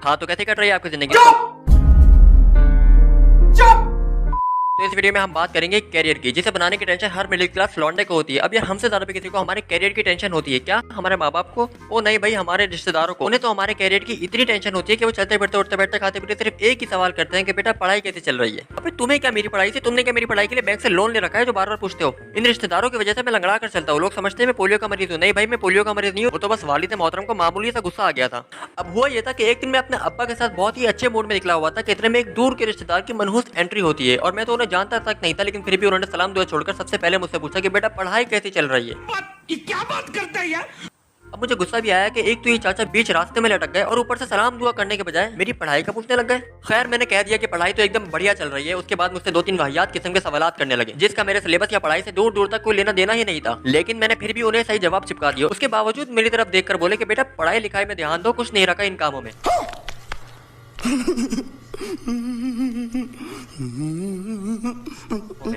हाँ, तो कैसे कट रही है आपकी जिंदगी? तो इस वीडियो में हम बात करेंगे कैरियर की, जिसे बनाने की टेंशन हर मिडिल क्लास लौंडे को होती है। अब यार हमसे ज्यादा भी किसी को हमारे कैरियर की टेंशन होती है क्या? हमारे माँ बाप को? ओ नहीं भाई, हमारे रिश्तेदारों को। उन्हें तो हमारे कैरियर की इतनी टेंशन होती है कि वो चलते फिरते उठते बैठते खाते पीते सिर्फ एक ही सवाल करते हैं कि बेटा पढ़ाई कैसे चल रही है। अबे तुम्हें क्या मेरी पढ़ाई से? तुमने क्या मेरी पढ़ाई के लिए बैंक से लोन ले रखा है जो बार बार पूछते हो? इन रिश्तेदारों की वजह से मैं लंगड़ा कर चलता हूँ। लोग समझते हैं मैं पोलियो का मरीज हूँ। नहीं भाई, मैं पोलियो का मरीज नहीं हूँ। वो तो बस वालिद मोहतरम को मामूली सा गुस्सा आ गया था। अब हुआ ये था कि एक दिन मैं अपने अब्बा के साथ बहुत ही अच्छे मूड में निकला हुआ था कि इतने में एक दूर के रिश्तेदार की मनहूस एंट्री होती है और मैं तो उन्हें जानता तक नहीं था, लेकिन फिर भी उन्होंने सलाम दुआ छोड़कर सबसे पहले मुझसे पूछा कि बेटा पढ़ाई कैसी चल रही है। ये क्या बात करता है यार? अब मुझे गुस्सा भी आया कि एक तो ये चाचा बीच रास्ते में लटक गए और ऊपर से सलाम दुआ करने के बजाय मेरी पढ़ाई का पूछने लग गए। खैर मैंने कह दिया कि पढ़ाई तो एकदम बढ़िया चल रही है। उसके बाद मुझसे 2-3 वाहियात किस्म के सवालात करने लगे, जिसका मेरे सिलेबस या पढ़ाई से दूर दूर तक कोई लेना देना ही नहीं था। लेकिन मैंने फिर भी उन्हें सही जवाब चिपका दिया। उसके बावजूद मेरी तरफ देखकर बोले कि बेटा पढ़ाई लिखाई में ध्यान दो, कुछ नहीं रखा इन कामों में।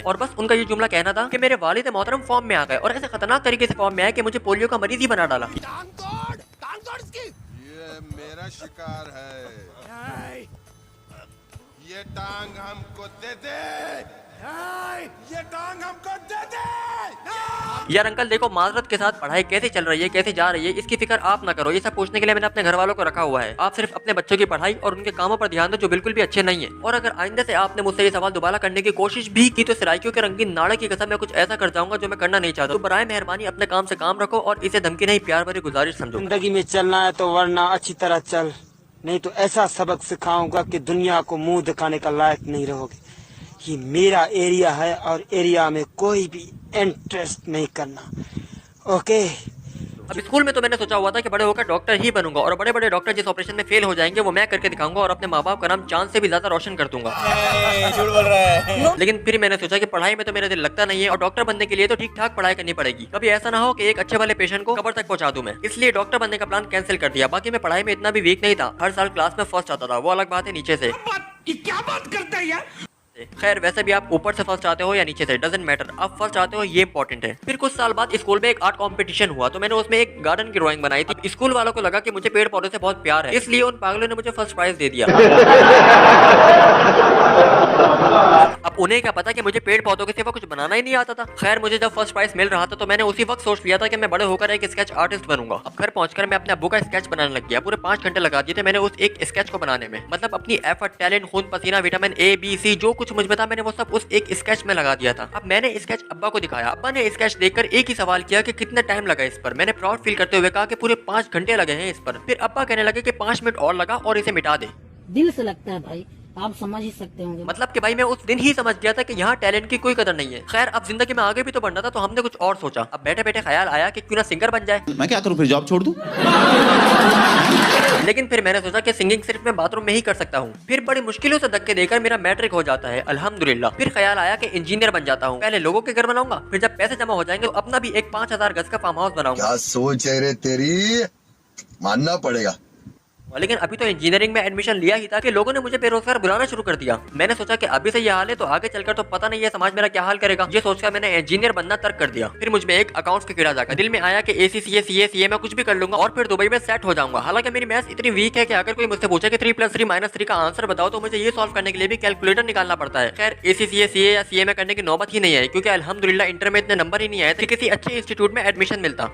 और बस उनका ये जुमला कहना था कि मेरे वालिद मोहतरम फॉर्म में आ गए और ऐसे खतरनाक तरीके से फॉर्म में आए कि मुझे पोलियो का मरीज ही बना डाला। टांग तोड़ इसकी। ये मेरा शिकार है। ये टांग हमको दे दे। ये टांग हमको दे दे। यार अंकल देखो, माजरत के साथ पढ़ाई कैसी चल रही है, कैसी जा रही है, इसकी फिक्र आप ना करो। ये सब पूछने के लिए मैंने अपने घर वालों को रखा हुआ है। आप सिर्फ अपने बच्चों की पढ़ाई और उनके कामों पर ध्यान दो जो बिल्कुल भी अच्छे नहीं है। और अगर आइंदा से आपने मुझसे ये सवाल दोबारा करने की कोशिश भी की तो सिराइकियों के रंगीन नाड़े की कसम मैं कुछ ऐसा कर जाऊंगा जो मैं करना नहीं चाहता। तो बराए मेहरबानी अपने काम से काम रखो और इसे धमकी नहीं प्यार भरी गुजारिश समझो। जिंदगी में चलना है तो वरना अच्छी तरह चल, नहीं तो ऐसा सबक सिखाऊंगा कि दुनिया को मुंह दिखाने का लायक नहीं रहोगे। ये मेरा एरिया है और एरिया में कोई भी इंटरेस्ट नहीं करना, ओके? अब स्कूल में तो मैंने सोचा हुआ था कि बड़े होकर डॉक्टर ही बनूंगा और बड़े बड़े डॉक्टर जिस ऑपरेशन में फेल हो जाएंगे वो मैं करके दिखाऊंगा और अपने माँ बाप का नाम चांद से भी ज्यादा रोशन कर दूंगा। झूठ बोल रहा है। लेकिन फिर मैंने सोचा कि पढ़ाई में तो मेरा दिल लगता नहीं है और डॉक्टर बनने के लिए तो ठीक ठाक पढ़ाई करनी पड़ेगी। कभी ऐसा ना हो कि एक अच्छे वाले पेशेंट को कब्र तक पहुंचा दूं मैं। इसलिए डॉक्टर बनने का प्लान कैंसिल कर दिया। बाकी मैं पढ़ाई में इतना भी वीक नहीं था। हर साल क्लास में फर्स्ट आता था, वो अलग बात है नीचे से। ये क्या बात करता है यार? खैर वैसे भी आप ऊपर से फर्स्ट आते हो या नीचे से डजंट मैटर, आप फर्स्ट आते हो ये इंपॉर्टेंट है। फिर कुछ साल बाद स्कूल में एक आर्ट कंपटीशन हुआ तो मैंने उसमें एक गार्डन की ड्राइंग बनाई थी। स्कूल वालों को लगा कि मुझे पेड़ पौधों से बहुत प्यार है, इसलिए उन पागलों ने मुझे फर्स्ट प्राइज दे दिया। अब उन्हें क्या पता कि मुझे पेड़ पौधों के सिवा कुछ बनाना ही नहीं आता था। खैर मुझे जब फर्स्ट प्राइज मिल रहा था तो मैंने उसी वक्त सोच लिया था कि मैं बड़े होकर एक स्केच आर्टिस्ट बनूंगा। अब घर पहुंचकर मैं अपने अब्बू का स्केच बनाने लग गया। पूरे 5 घंटे लगा दिए थे मैंने उस एक स्केच को बनाने में। मतलब अपनी एफर्ट, टैलेंट, खून पसीना, विटामिन A B C जो कुछ मुझ में था मैंने वो सब उस एक स्केच में लगा दिया था। अब मैंने स्केच अब्बा को दिखाया। अब्बा ने स्केच देखकर एक ही सवाल किया कि कितना टाइम लगा इस पर। मैंने प्राउड फील करते हुए कहा कि पूरे 5 घंटे लगे हैं इस पर। फिर अब्बा कहने लगे कि 5 मिनट और लगा और इसे मिटा दे। दिल से लगता है भाई, आप समझ ही सकते होंगे। मतलब कि भाई मैं उस दिन ही समझ गया था कि यहाँ टैलेंट की कोई कदर नहीं है। खैर अब जिंदगी में आगे भी तो बढ़ना था तो हमने कुछ और सोचा। अब बैठे बैठे ख्याल आया कि क्यों ना सिंगर बन जाए। मैं क्या करूं, फिर जॉब छोड़ दूं? लेकिन फिर मैंने सोचा कि सिंगिंग सिर्फ मैं बाथरूम में ही कर सकता हूँ। फिर बड़ी मुश्किलों से धक्के देकर मेरा मैट्रिक हो जाता है, अल्हम्दुलिल्लाह। फिर ख्याल आया कि इंजीनियर बन जाता हूँ। पहले लोगों के घर बनाऊंगा, फिर जब पैसे जमा हो जाएंगे तो अपना भी एक 5000 गज का फार्म हाउस बनाऊंगा। क्या सोच है रे तेरी, मानना पड़ेगा। लेकिन अभी तो इंजीनियरिंग में एडमिशन लिया ही था कि लोगों ने मुझे बेरोजगार बुलाना शुरू कर दिया। मैंने सोचा कि अभी से ये हाल है तो आगे चलकर तो पता नहीं है समाज मेरा क्या हाल करेगा। ये सोचकर मैंने इंजीनियर बनना तर्क कर दिया। फिर मुझमें एक अकाउंट्स का कीड़ा जागा। दिल में आया कि ACCA CA CA में कुछ भी कर लूंगा और फिर दुबई में सेट हो जाऊंगा। हालांकि मेरी मैथ्स इतनी वीक है कि अगर कोई मुझसे पूछे कि 3 + 3 - 3 का आंसर बताओ तो मुझे ये सॉल्व करने के लिए भी कैलकुलेटर निकालना पड़ता है। खैर ACCA CA या CA में करने की नौबत ही नहीं आई क्योंकि अल्हम्दुलिल्लाह इंटर में इतने नंबर ही नहीं आए थे किसी अच्छे इंस्टीट्यूट में एडमिशन मिलता।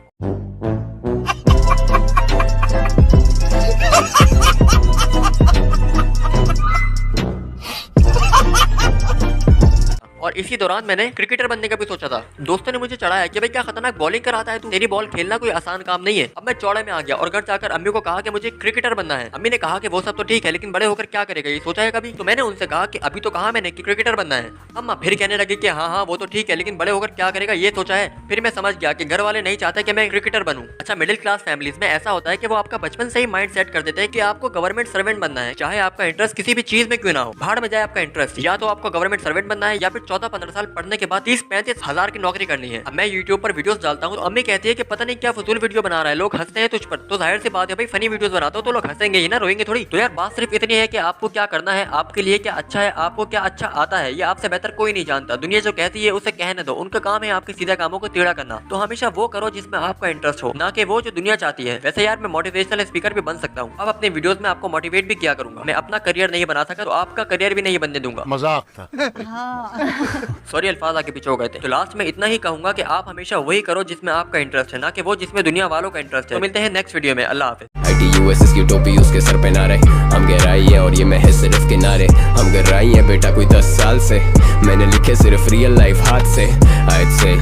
और इसी दौरान मैंने क्रिकेटर बनने का भी सोचा था। दोस्तों ने मुझे चढ़ाया कि भाई क्या खतरनाक बॉलिंग कराता है तू, तेरी बॉल खेलना कोई आसान काम नहीं है। अब मैं चौड़े में आ गया और घर जाकर अम्मी को कहा कि मुझे क्रिकेटर बनना है। अम्मी ने कहा कि वो सब तो ठीक है लेकिन बड़े होकर क्या करेगा, ये सोचा है कभी? तो मैंने उनसे कहा कि अभी तो कहा मैंने कि क्रिकेटर बनना है। अम्मा फिर कहने लगी कि हाँ हाँ वो तो ठीक है लेकिन बड़े होकर क्या करेगा ये सोचा है। फिर मैं समझ गया कि घर वाले नहीं चाहते कि मैं क्रिकेटर बनूं। अच्छा मिडिल क्लास फैमिलीज में ऐसा होता है कि वो आपका बचपन से ही माइंड सेट कर देते हैं कि आपको गवर्नमेंट सर्वेंट बनना है, चाहे आपका इंटरेस्ट किसी भी चीज में क्यों ना हो। भाड़ में जाए आपका इंटरेस्ट, या तो आपको गवर्नमेंट सर्वेंट बनना है या फिर चौथे 14-15 साल पढ़ने के बाद 30-35 हजार की नौकरी करनी है। अब मैं यूट्यूब पर वीडियोस डालता हूँ तो अम्मी कहती है कि पता नहीं क्या फजूल वीडियो बना रहा है, लोग हंसते हैं तुझ पर। तो जाहिर सी बात है भाई, फनी वीडियोस बनाता हूँ तो लोग हंसेंगे ही ना, रोएंगे थोड़ी। तो यार बात सिर्फ इतनी है कि आपको क्या करना है, आपके लिए क्या अच्छा है, आपको क्या अच्छा आता है, ये आपसे बेहतर कोई नहीं जानता। दुनिया जो कहती है उसे कहने दो, उनका काम है आपके सीधे कामों को टेढ़ा करना। तो हमेशा वो करो जिसमें आपका इंटरेस्ट हो, ना कि वो जो दुनिया चाहती है। वैसे यार मैं मोटिवेशनल स्पीकर भी बन सकता हूँ, अब अपने वीडियोस में आपको मोटिवेट भी किया करूंगा। मैं अपना करियर नहीं बना सका तो आपका करियर भी नहीं बनने दूंगा। मजाक था। सॉरी अल्फाज आगे पीछे हो गए थे। तो लास्ट में इतना ही कहूंगा कि आप हमेशा वही करो जिसमें आपका इंटरेस्ट है, ना कि वो जिसमें दुनिया वालों का इंटरेस्ट है। तो मिलते हैं नेक्स्ट वीडियो में, अल्लाह हाफिज़। ITUSS की टोपी उसके सर पे ना रहे, हम गहराई है और ये महज सिर्फ किनारे। हम गहराई है बेटा कोई 10 साल से, मैंने लिखे सिर्फ रियल लाइफ हाथ से। I'd say